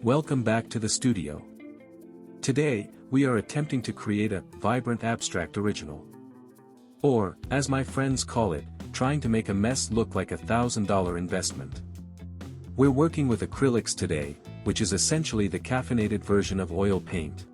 Welcome back to the studio. Today, we are attempting to create a vibrant abstract original. Or, as my friends call it, trying to make a mess look like $1,000 investment. We're working with acrylics today, which is essentially the caffeinated version of oil paint.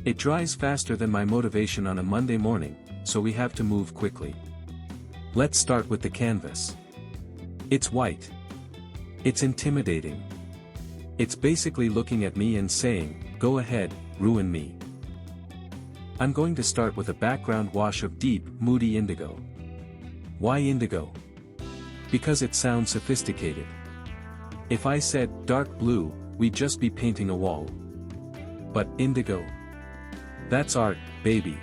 It dries faster than my motivation on a Monday morning, so we have to move quickly. Let's start with the canvas. It's white. It's intimidating. It's basically looking at me and saying, "Go ahead, ruin me." I'm going to start with a background wash of deep, moody indigo. Why indigo? Because it sounds sophisticated. If I said dark blue, we'd just be painting a wall. But indigo? That's art, baby.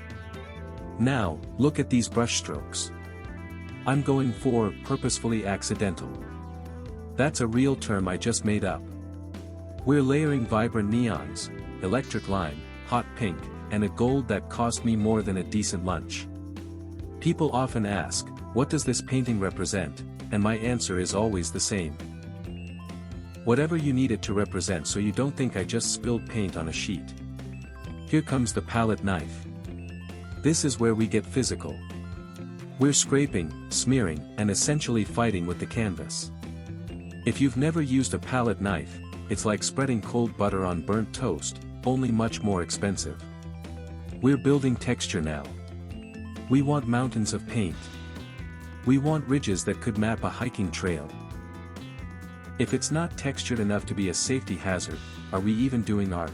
Now, look at these brushstrokes. I'm going for purposefully accidental. That's a real term I just made up. We're layering vibrant neons, electric lime, hot pink, and a gold that cost me more than a decent lunch. People often ask, what does this painting represent? And my answer is always the same. Whatever you need it to represent, so you don't think I just spilled paint on a sheet. Here comes the palette knife. This is where we get physical. We're scraping, smearing, and essentially fighting with the canvas. If you've never used a palette knife, it's like spreading cold butter on burnt toast, only much more expensive. We're building texture now. We want mountains of paint. We want ridges that could map a hiking trail. If it's not textured enough to be a safety hazard, are we even doing art?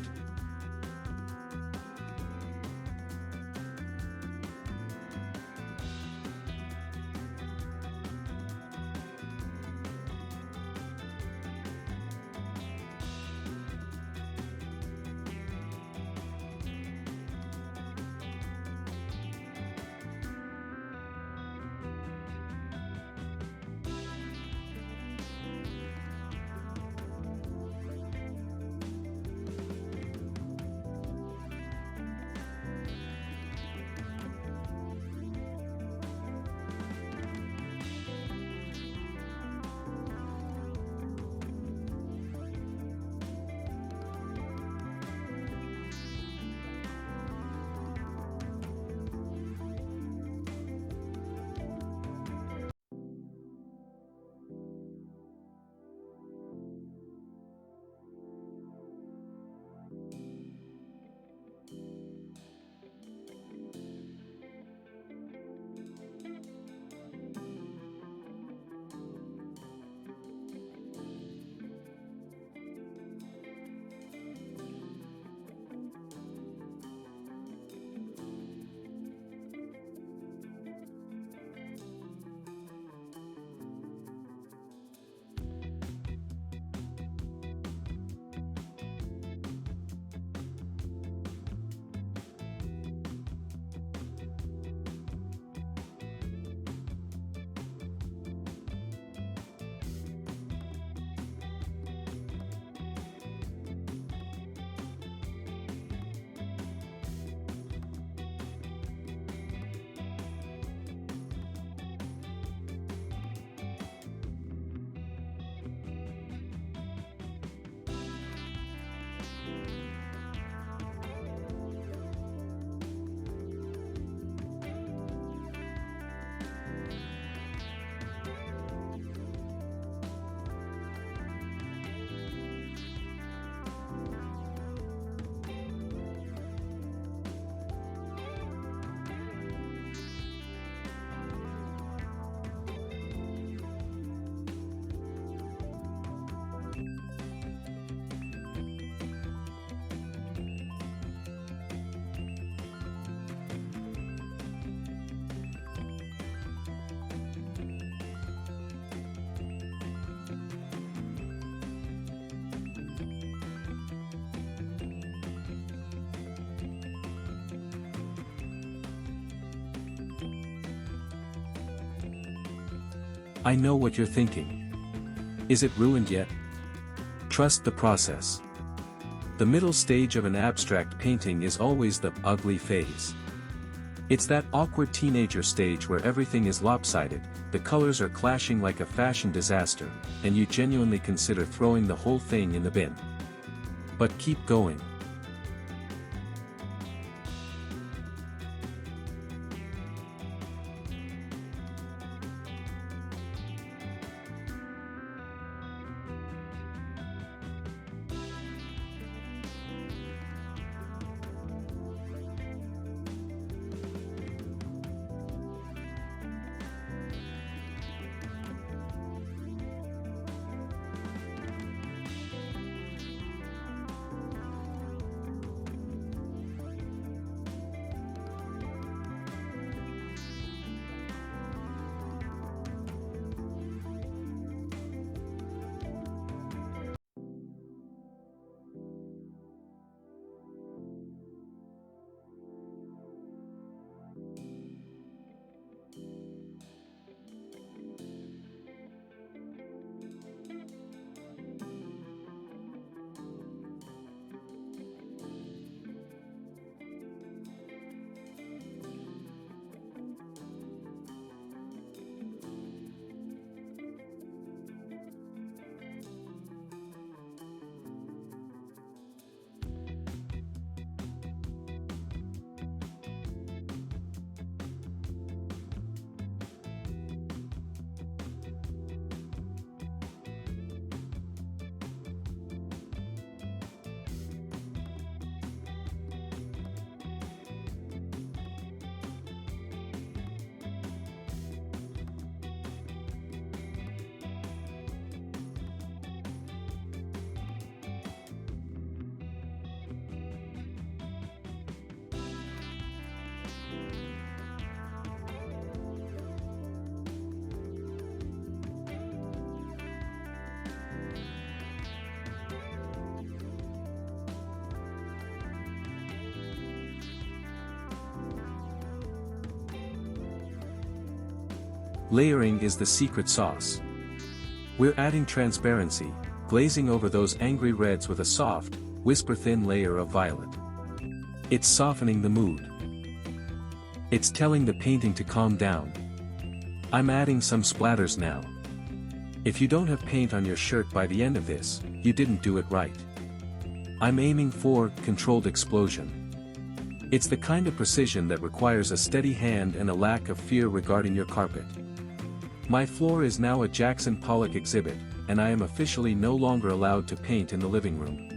I know what you're thinking. Is it ruined yet? Trust the process. The middle stage of an abstract painting is always the ugly phase. It's that awkward teenager stage where everything is lopsided, the colors are clashing like a fashion disaster, and you genuinely consider throwing the whole thing in the bin. but keep going. Layering is the secret sauce. We're adding transparency, glazing over those angry reds with a soft, whisper-thin layer of violet. It's softening the mood. It's telling the painting to calm down. I'm adding some splatters now. If you don't have paint on your shirt by the end of this, you didn't do it right. I'm aiming for controlled explosion. It's the kind of precision that requires a steady hand and a lack of fear regarding your carpet. My floor is now a Jackson Pollock exhibit, and I am officially no longer allowed to paint in the living room.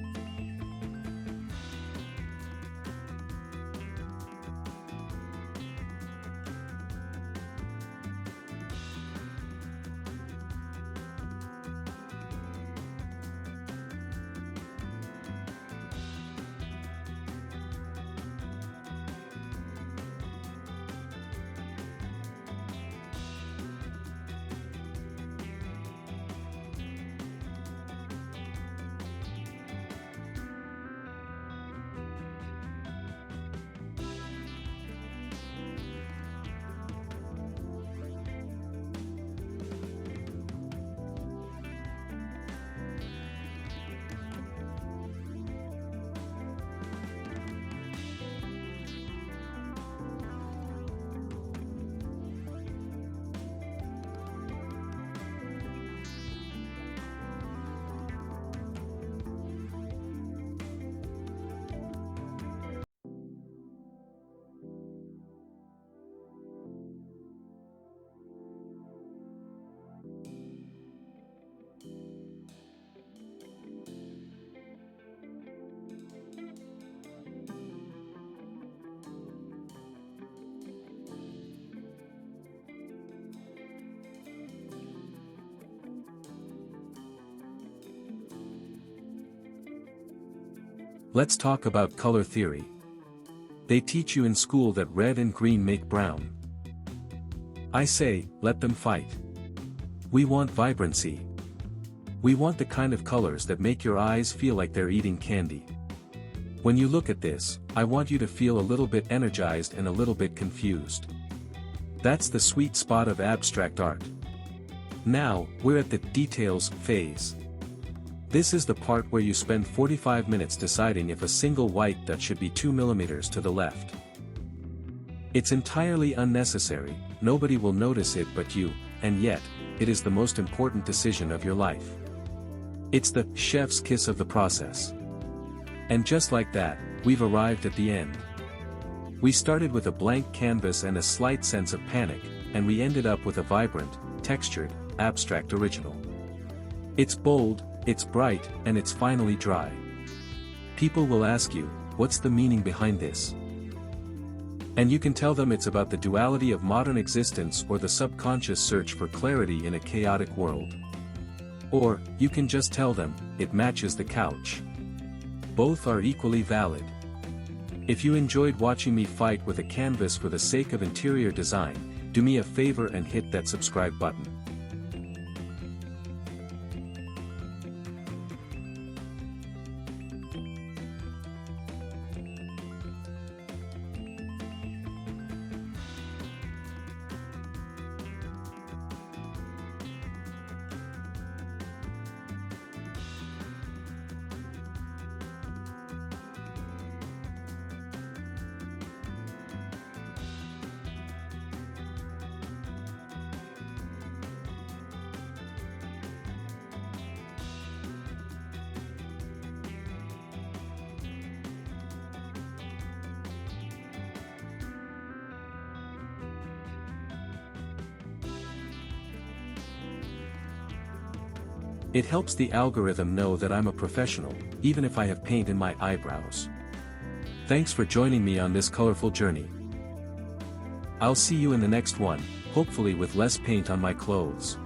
Let's talk about color theory. They teach you in school that red and green make brown. I say, let them fight. We want vibrancy. We want the kind of colors that make your eyes feel like they're eating candy. When you look at this, I want you to feel a little bit energized and a little bit confused. That's the sweet spot of abstract art. Now, we're at the details phase. This is the part where you spend 45 minutes deciding if a single white dot should be 2 millimeters to the left. It's entirely unnecessary, nobody will notice it but you, and yet, it is the most important decision of your life. It's the chef's kiss of the process. And just like that, we've arrived at the end. We started with a blank canvas and a slight sense of panic, and we ended up with a vibrant, textured, abstract original. It's bold, it's bright, and it's finally dry. People will ask you, what's the meaning behind this? And you can tell them it's about the duality of modern existence or the subconscious search for clarity in a chaotic world. Or, you can just tell them, it matches the couch. Both are equally valid. If you enjoyed watching me fight with a canvas for the sake of interior design, do me a favor and hit that subscribe button. It helps the algorithm know that I'm a professional, even if I have paint in my eyebrows. Thanks for joining me on this colorful journey. I'll see you in the next one, hopefully with less paint on my clothes.